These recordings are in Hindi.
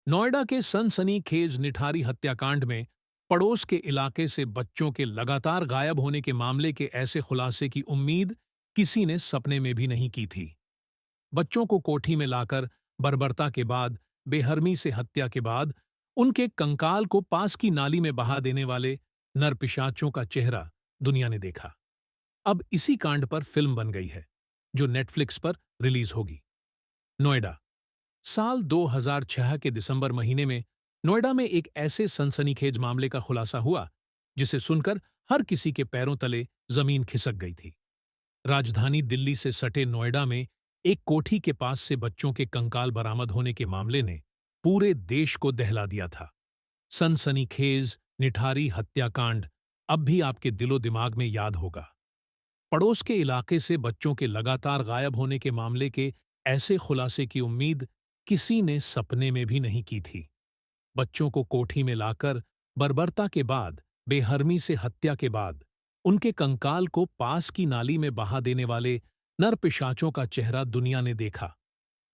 नोएडा के सनसनीखेज निठारी हत्याकांड में पड़ोस के इलाके से बच्चों के लगातार गायब होने के मामले के ऐसे खुलासे की उम्मीद किसी ने सपने में भी नहीं की थी। बच्चों को कोठी में लाकर बर्बरता के बाद, बेहरमी से हत्या के बाद, उनके कंकाल को पास की नाली में बहा देने वाले नरपिशाचों का चेहरा दुनिया ने देखा। अब इसी कांड पर फिल्म बन गई है, जो नेटफ्लिक्स पर रिलीज होगी। नोएडा। साल 2006 के दिसंबर महीने में नोएडा में एक ऐसे सनसनीखेज मामले का खुलासा हुआ जिसे सुनकर हर किसी के पैरों तले जमीन खिसक गई थी। राजधानी दिल्ली से सटे नोएडा में एक कोठी के पास से बच्चों के कंकाल बरामद होने के मामले ने पूरे देश को दहला दिया था। सनसनीखेज निठारी हत्याकांड अब भी आपके दिलो दिमाग में याद होगा। पड़ोस के इलाके से बच्चों के लगातार गायब होने के मामले के ऐसे खुलासे की उम्मीद किसी ने सपने में भी नहीं की थी। बच्चों को कोठी में लाकर बर्बरता के बाद, बेहरमी से हत्या के बाद, उनके कंकाल को पास की नाली में बहा देने वाले नरपिशाचों का चेहरा दुनिया ने देखा।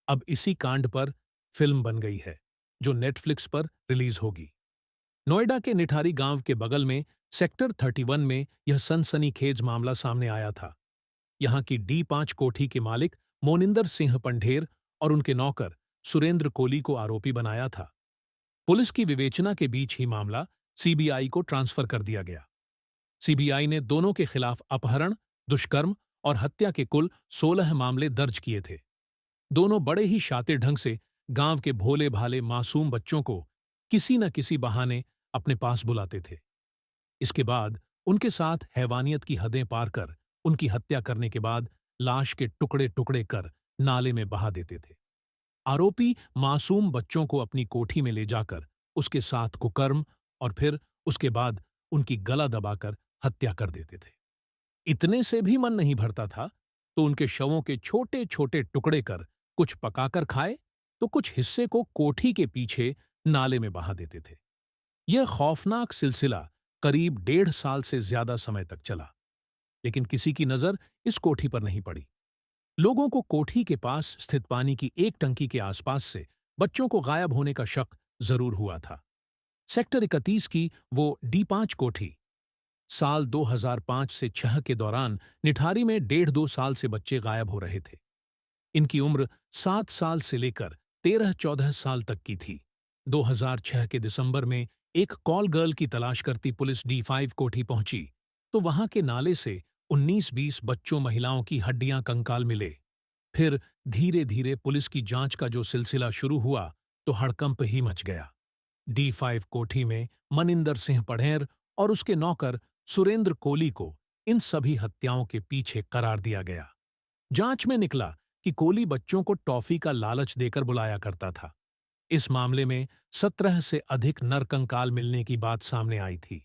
अब इसी कांड पर फिल्म बन गई है, जो नेटफ्लिक्स पर रिलीज होगी। नोएडा के निठारी गांव के बगल में सेक्टर 31 में यह सनसनीखेज मामला सामने आया था। यहां की D5 कोठी के मालिक मोनिंदर सिंह पंढेर और उनके नौकर सुरेंद्र कोली को आरोपी बनाया था। पुलिस की विवेचना के बीच ही मामला सीबीआई को ट्रांसफर कर दिया गया। सीबीआई ने दोनों के खिलाफ अपहरण, दुष्कर्म और हत्या के कुल 16 मामले दर्ज किए थे। दोनों बड़े ही शातिर ढंग से गांव के भोले भाले मासूम बच्चों को किसी न किसी बहाने अपने पास बुलाते थे। इसके बाद उनके साथ हैवानियत की हदें पार कर उनकी हत्या करने के बाद लाश के टुकड़े टुकड़े कर नाले में बहा देते थे। आरोपी मासूम बच्चों को अपनी कोठी में ले जाकर उसके साथ कुकर्म और फिर उसके बाद उनकी गला दबाकर हत्या कर देते थे। इतने से भी मन नहीं भरता था तो उनके शवों के छोटे छोटे टुकड़े कर कुछ पकाकर खाए तो कुछ हिस्से को कोठी के पीछे नाले में बहा देते थे। यह खौफनाक सिलसिला करीब 1.5 साल से ज्यादा समय तक चला, लेकिन किसी की नजर इस कोठी पर नहीं पड़ी। लोगों को कोठी के पास स्थित पानी की एक टंकी के आसपास से बच्चों को गायब होने का शक जरूर हुआ था। सेक्टर 31 की वो D5 कोठी साल 2005 से 6 के दौरान निठारी में 1.5-2 साल से बच्चे गायब हो रहे थे। इनकी उम्र 7 साल से लेकर 13-14 साल तक की थी। 2006 के दिसंबर में एक कॉल गर्ल की तलाश करती पुलिस D5 कोठी पहुंची तो वहां के नाले से 19-20 बच्चों महिलाओं की हड्डियां कंकाल मिले। फिर धीरे धीरे पुलिस की जांच का जो सिलसिला शुरू हुआ तो हड़कंप ही मच गया। D5 कोठी में मनिंदर सिंह पढ़ेर और उसके नौकर सुरेंद्र कोली को इन सभी हत्याओं के पीछे करार दिया गया। जांच में निकला कि कोली बच्चों को टॉफी का लालच देकर बुलाया करता था। इस मामले में 17 से अधिक नरकंकाल मिलने की बात सामने आई थी।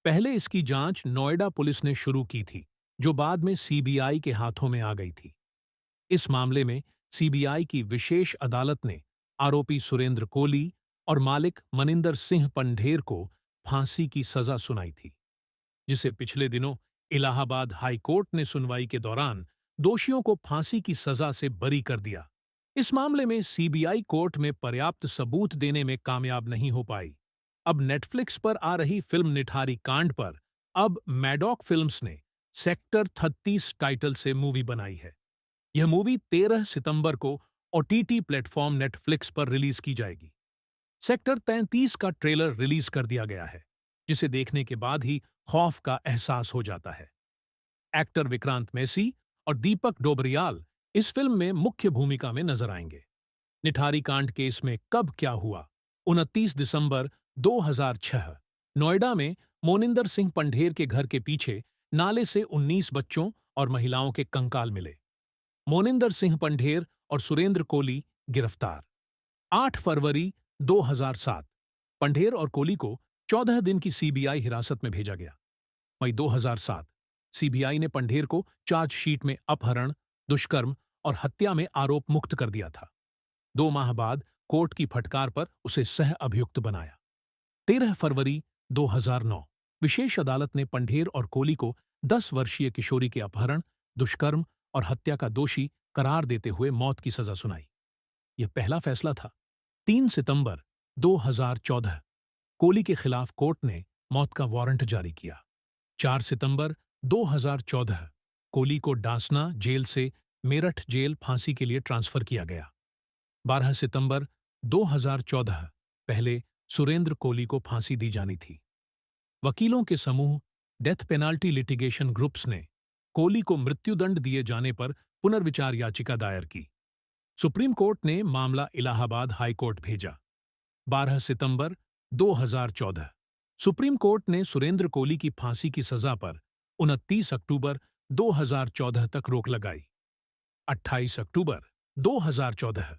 पहले इसकी जांच नोएडा पुलिस ने शुरू की थी, जो बाद में सीबीआई के हाथों में आ गई थी। इस मामले में सीबीआई की विशेष अदालत ने आरोपी सुरेंद्र कोली और मालिक मनिंदर सिंह पंढेर को फांसी की सजा सुनाई थी, जिसे पिछले दिनों इलाहाबाद हाई कोर्ट ने सुनवाई के दौरान दोषियों को फांसी की सजा से बरी कर दिया। इस मामले में सीबीआई कोर्ट में पर्याप्त सबूत देने में कामयाब नहीं हो पाई। अब नेटफ्लिक्स पर आ रही फिल्म निठारी कांड पर अब मैडॉक फिल्म्स ने सेक्टर 36 टाइटल से मूवी बनाई है। यह मूवी 13 सितंबर को ओटीटी प्लेटफॉर्म नेटफ्लिक्स पर रिलीज की जाएगी। सेक्टर 33 का ट्रेलर रिलीज कर दिया गया है, जिसे देखने के बाद ही खौफ का एहसास हो जाता है। एक्टर विक्रांत मैसी और दीपक डोबरियाल इस फिल्म में मुख्य भूमिका में नजर आएंगे। निठारी कांड केस में कब क्या हुआ? 29 दिसंबर 2006 नोएडा में मोनिंदर सिंह पंढेर के घर के पीछे नाले से 19 बच्चों और महिलाओं के कंकाल मिले। मोनिंदर सिंह पंढेर और सुरेंद्र कोली गिरफ्तार। 8 फरवरी 2007 पंढेर और कोली को 14 दिन की सीबीआई हिरासत में भेजा गया। मई 2007 सीबीआई ने पंढेर को चार्जशीट में अपहरण, दुष्कर्म और हत्या में आरोप मुक्त कर दिया था। 2 माह बाद कोर्ट की फटकार पर उसे सह अभियुक्त बनाया। 13 फरवरी 2009 विशेष अदालत ने पंढेर और कोली को 10 वर्षीय किशोरी के अपहरण, दुष्कर्म और हत्या का दोषी करार देते हुए मौत की सजा सुनाई। यह पहला फैसला था। 3 सितंबर 2014 कोहली के खिलाफ कोर्ट ने मौत का वारंट जारी किया। 4 सितंबर 2014 कोहली को डासना जेल से मेरठ जेल फांसी के लिए ट्रांसफर किया गया। 12 सितंबर 2014 पहले सुरेंद्र कोहली को फांसी दी जानी थी। वकीलों के समूह डेथ पेनाल्टी लिटिगेशन ग्रुप्स ने कोहली को मृत्युदंड दिए जाने पर पुनर्विचार याचिका दायर की। सुप्रीम कोर्ट ने मामला इलाहाबाद हाई कोर्ट भेजा। 12 सितंबर 2014 सुप्रीम कोर्ट ने सुरेंद्र कोहली की फांसी की सजा पर 29 अक्टूबर 2014 तक रोक लगाई। 28 अक्टूबर 2014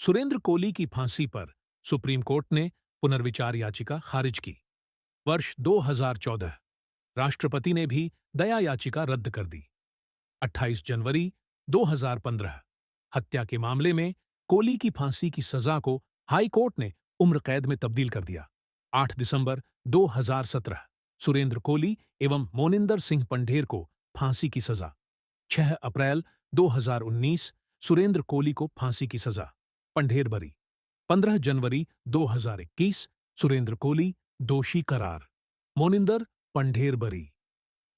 सुरेंद्र कोहली की फांसी पर सुप्रीम कोर्ट ने पुनर्विचार याचिका खारिज की। वर्ष 2014 राष्ट्रपति ने भी दया याचिका रद्द कर दी। 28 जनवरी 2015 हत्या के मामले में कोहली की फांसी की सजा को हाई कोर्ट ने उम्र कैद में तब्दील कर दिया। 8 दिसंबर 2017 सुरेंद्र कोहली एवं मोनिंदर सिंह पंढेर को फांसी की सजा। 6 अप्रैल 2019 सुरेंद्र कोहली को फांसी की सजा, पंढेर बरी। 15 जनवरी 2021 सुरेंद्र कोहली दोषी करार, मोनिंदर पंढेर बरी।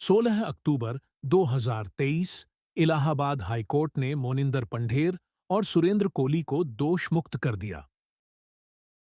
16 अक्टूबर 2023 इलाहाबाद हाईकोर्ट ने मोनिंदर पंढेर और सुरेंद्र कोहली को दोष मुक्त कर दिया।